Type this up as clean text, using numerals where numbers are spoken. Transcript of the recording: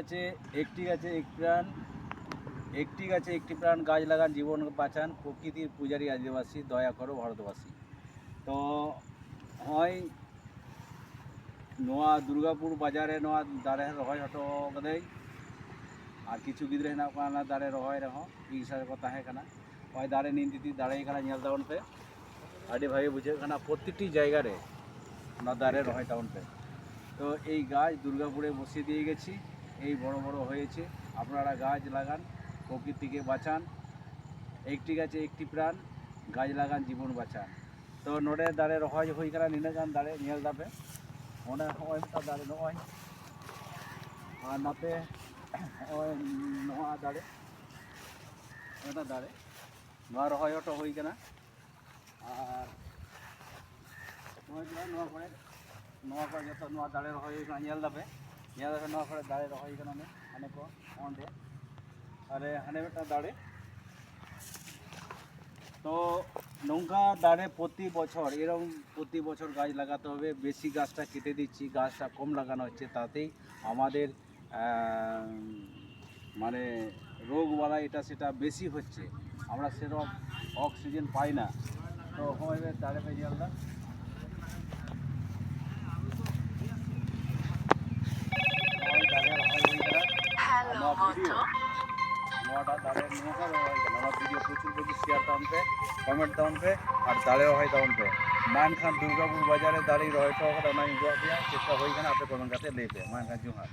গাছে এক প্রাণ, একটি গাছে একটি প্রাণ, গাছ লাগান জীবন বাঁচান, প্রকৃতির পূজারী আদিবাসী, দয়া করো ভারতবাসী। তো হয় ᱱᱚᱣᱟ ᱫᱩᱨᱜᱟᱯᱩᱨ ᱵᱟᱡᱟᱨ ᱨᱮ ᱱᱚᱣᱟ ᱫᱟᱨᱮ ᱨᱚᱦᱚᱭ ᱦᱚᱴᱚ ᱠᱟᱹᱫᱟᱹᱧ ᱟᱨ ᱠᱤᱪᱷᱩ ᱜᱤᱫᱽᱨᱟᱹ ᱦᱮᱱᱟᱜ ᱠᱚᱣᱟ ᱚᱱᱟ ᱫᱟᱨᱮ ᱨᱚᱦᱚᱭ ᱨᱮᱦᱚᱸ ᱤᱧ ᱥᱟᱶ ᱠᱚ ᱛᱟᱦᱮᱸ ᱠᱟᱱᱟ। ᱱᱚᱜᱼᱚᱭ ᱫᱟᱨᱮ ᱱᱤᱱ ᱛᱤᱛᱤ ᱫᱟᱲᱮ ᱠᱟᱱᱟ, ᱧᱮᱞ ᱛᱟᱵᱚᱱ ᱯᱮ, ᱟᱹᱰᱤ ᱵᱷᱟᱜᱮ ᱵᱩᱡᱷᱟᱹᱜ ᱠᱟᱱᱟ ᱯᱨᱚᱛᱤᱴᱤ ᱡᱟᱭᱜᱟ ᱨᱮ ᱚᱱᱟ ᱫᱟᱨᱮ রহয় তাবন পে। তো এই গাছ দুর্গাপুরে বসিয়ে দিয়ে গেছি, এই বড় বড় হয়েছে। আপনারা গাছ লাগান, প্রকৃতিকে বাঁচান, একটি গাছে একটি প্রাণ, গাছ লাগান জীবন বাঁচান। তো নোডে দাঁড়ে রহয় হয়ে গেল নিনে গান দাঁড়ে নিয়ে যাবে ওনে হয় দাঁড়ে নয় আর নাতে নোয়া দাঁড়ে এটা দাঁড়ে নোয়া রহয় হটো হয়ে গেল। আর নোয়া করে যত নোয়া দাঁড়ে রহয় হয়ে গেল নিয়ে যাবে নোয়া করে দাঁড়ে রহয় গেল হানে কো অঁডে আরে হানে বেটা দাঁড়ে। তো নৌকা দাঁড়ে প্রতি বছর এরকম প্রতি বছর গাছ লাগাতে হবে। বেশি গাছটা কেটে দিচ্ছি, গাছটা কম লাগানো হচ্ছে, তাতেই আমাদের মানে রোগবালা এটা সেটা বেশি হচ্ছে, আমরা সেরকম অক্সিজেন পাই না। তো হয় দাঁড়ে পেয়ে আলাদা नोटा दाड़े नोका रहा है वीडियो प्रचुर शेयर ताउन पे कमेंट ताउन पे और दाड़े रहा ताउन पे मानखान दुर्गापुर बाजारे दाड़ी रहा चेष्टा हो कमेंट करते ले पे मानखान जोहार।